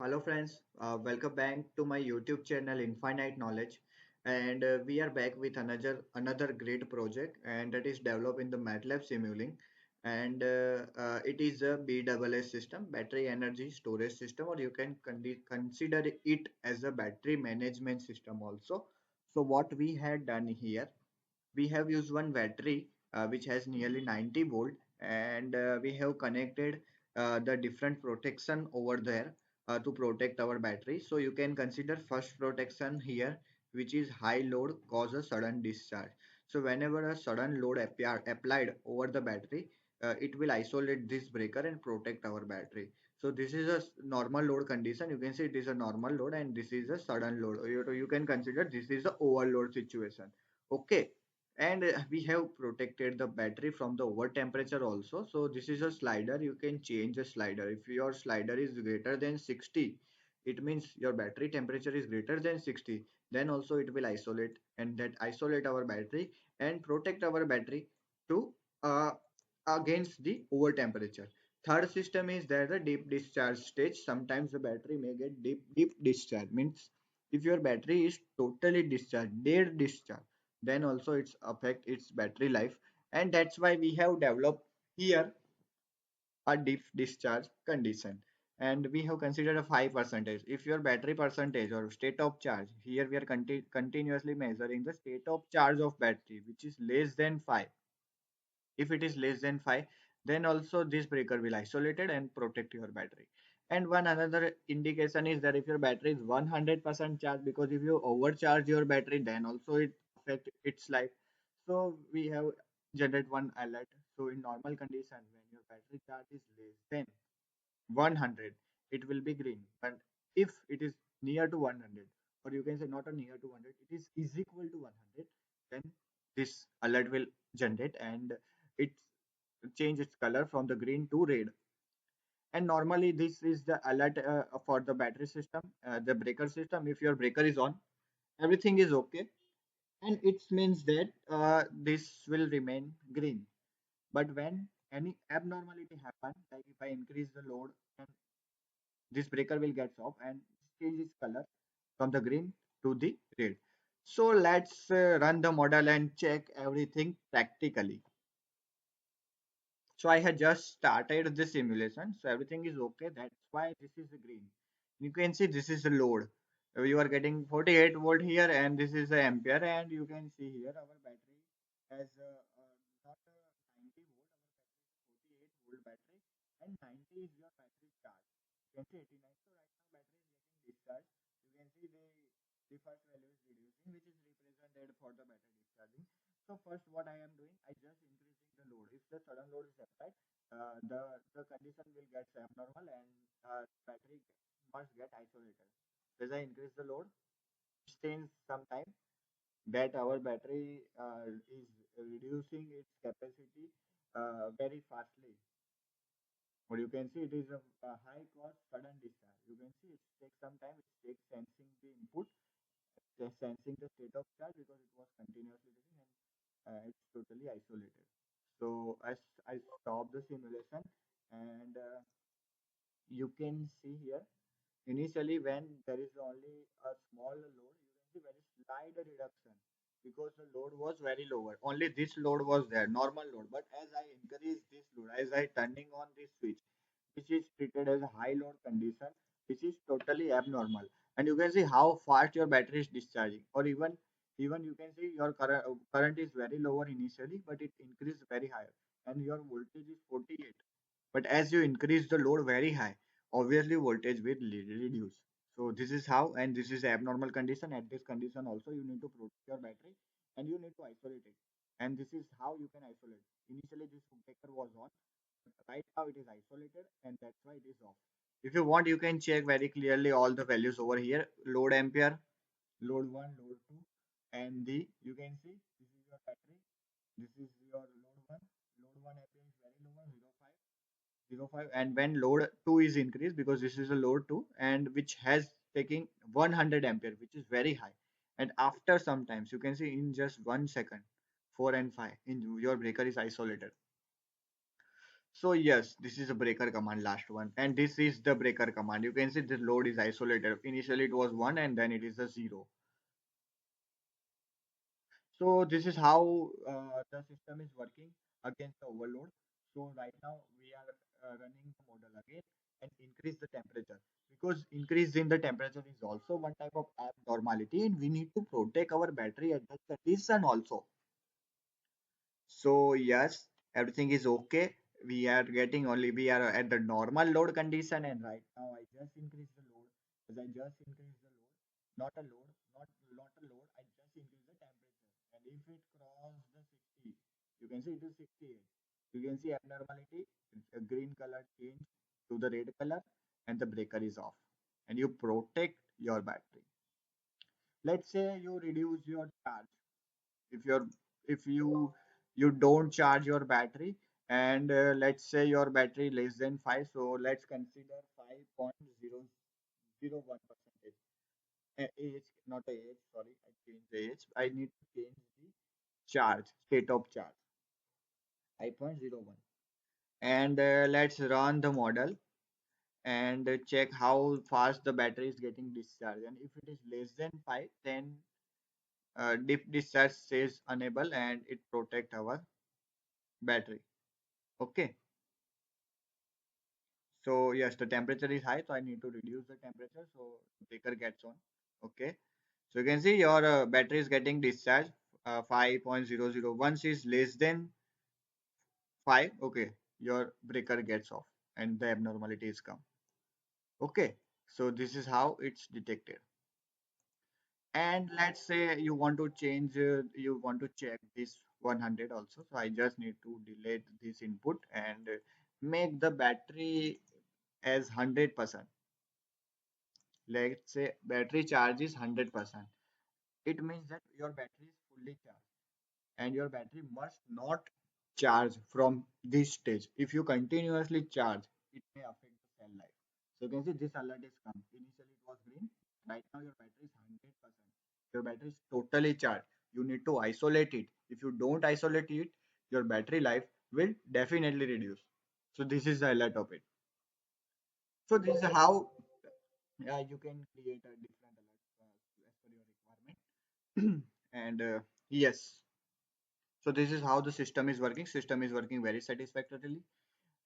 Hello friends, welcome back to my YouTube channel Infinite Knowledge, and we are back with another great project, and that is developed in the MATLAB Simulink, and it is a BMS system, battery energy storage system, or you can consider it as a battery management system also. So what we had done here, we have used one battery which has nearly 90 volt, and we have connected the different protection over there to protect our battery. So you can consider first protection here, which is high load cause a sudden discharge. So whenever a sudden load applied over the battery, it will isolate this breaker and protect our battery. So this is a normal load condition. You can say it is a normal load and this is a sudden load. You can consider this is a overload situation. Okay, and we have protected the battery from the over temperature also. So this is a slider. You can change the slider. If your slider is greater than 60, it means your battery temperature is greater than 60, then also it will isolate, and that isolate our battery and protect our battery to uh, against the over temperature. Third system is there the deep discharge stage. Sometimes the battery may get deep discharge, means if your battery is totally discharged, dead discharge, then also it's affect its battery life, and that's why we have developed here a deep discharge condition, and we have considered a 5 percentage. If your battery percentage or state of charge, here we are continuously measuring the state of charge of battery, which is less than 5. If it is less than 5, then also this breaker will isolate it and protect your battery. And one another indication is that if your battery is 100% charged, because if you overcharge your battery, then also it affect its life. So we have generate one alert. So in normal condition, when your battery charge is less than 100, it will be green. But if it is near to 100, or you can say not a near to 100, it is equal to 100, then this alert will generate, and it change its color from the green to red. And normally this is the alert for the battery system, the breaker system. If your breaker is on, everything is okay, and it means that this will remain green. But when any abnormality happen, like if I increase the load, and this breaker will get off and change its color from the green to the red. So let's run the model and check everything practically. So I had just started the simulation, so everything is okay. That's why this is the green. You can see this is the load. You are getting 48 volt here, and this is the ampere, and you can see here our battery has not 90 volt. Our battery is 48 volt battery, and 90 is your battery charge. You can see 89. So right now battery is getting discharged. You can see the first value is reducing, which is represented for the battery discharging. So first, what I am doing, I just increasing the load. If the sudden load is applied, the condition will get abnormal, and battery must get isolated. As I increase the load, since some time that our battery is reducing its capacity very fastly. But you can see it is a high cost sudden discharge. You can see it takes some time. It takes sensing the input, sensing the state of charge, because it was continuously doing, and it's totally isolated. So as I stop the simulation, and you can see here initially when there is only a small load, you can see very slight reduction, because the load was very lower. Only this load was there, normal load. But as I increase this load, as I turning on this switch, which is treated as a high load condition, which is totally abnormal, and you can see how fast your battery is discharging. Or even you can see your current is very lower initially, but it increased very high, and your voltage is 48. But as you increase the load very high, obviously voltage will reduce. So this is how, and this is abnormal condition. At this condition also, you need to protect your battery, and you need to isolate it. And this is how you can isolate. Initially this breaker was on, but right now it is isolated, and that's why it is off. If you want, you can check very clearly all the values over here: load ampere, load 1, load 2, and the, you can see this is your battery, this is your load 1. Load 1 ampere is very low, 0.5, and when load 2 is increased, because this is a load 2, and which has taking 100 ampere, which is very high, and after sometimes you can see in just 1 second 4 and 5 in your breaker is isolated. So yes, this is a breaker command, last one, and this is the breaker command. You can see the load is isolated. Initially it was 1 and then it is a 0. So this is how the system is working against the overload. So right now we are running the model again and increase the temperature, because increase in the temperature is also one type of abnormality, and we need to protect our battery at that condition also. So yes, everything is okay. We are at the normal load condition, and right now I just increase the load. As I just increase the load, not a load, not a load. I just increase the temperature, and if it crosses the 60, you can see it is 68. You can see abnormality. It's a green color change to the red color, and the breaker is off, and you protect your battery. Let's say you reduce your charge. If you're if you you don't charge your battery, and let's say your battery less than 5, so let's consider 5.001 percentage. Age, not a age, sorry, I changed the age. I need to change the charge, state of charge, 5.01. And let's run the model and check how fast the battery is getting discharged. And if it is less than 5, then deep discharge says unable, and it protect our battery. Okay. So yes, the temperature is high, so I need to reduce the temperature so breaker gets on. Okay. So you can see your battery is getting discharged. 5.00. Once is less than 5, okay, your breaker gets off and the abnormality is come. Okay. So this is how it's detected. And let's say you want to change, you want to check this 100 also. So I just need to delete this input and make the battery as 100%. Let's say battery charge is 100%. It means that your battery is fully charged, and your battery must not charge from this stage. If you continuously charge, it may affect the cell life. So you can see this alert is come. Initially it was green. Right now your battery is 100%. Your battery is totally charged. You need to isolate it. If you don't isolate it, your battery life will definitely reduce. So this is the alert of it. So this is how you can create a different alert as per your requirement. And yes, so this is how the system is working. System is working very satisfactorily,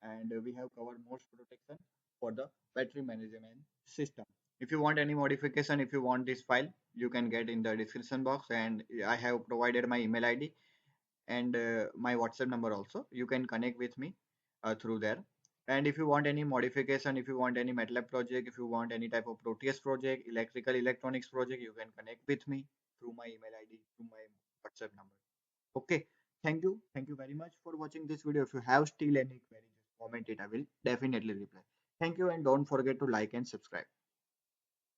and we have covered most protection for the battery management system. If you want any modification, if you want this file, you can get in the description box, and I have provided my email ID and my WhatsApp number also. You can connect with me through there. And if you want any modification, if you want any MATLAB project, if you want any type of Proteus project, electrical electronics project, you can connect with me through my email ID, through my WhatsApp number. Okay. Thank you. Thank you very much for watching this video. If you have still any queries, just comment it. I will definitely reply. Thank you, and don't forget to like and subscribe.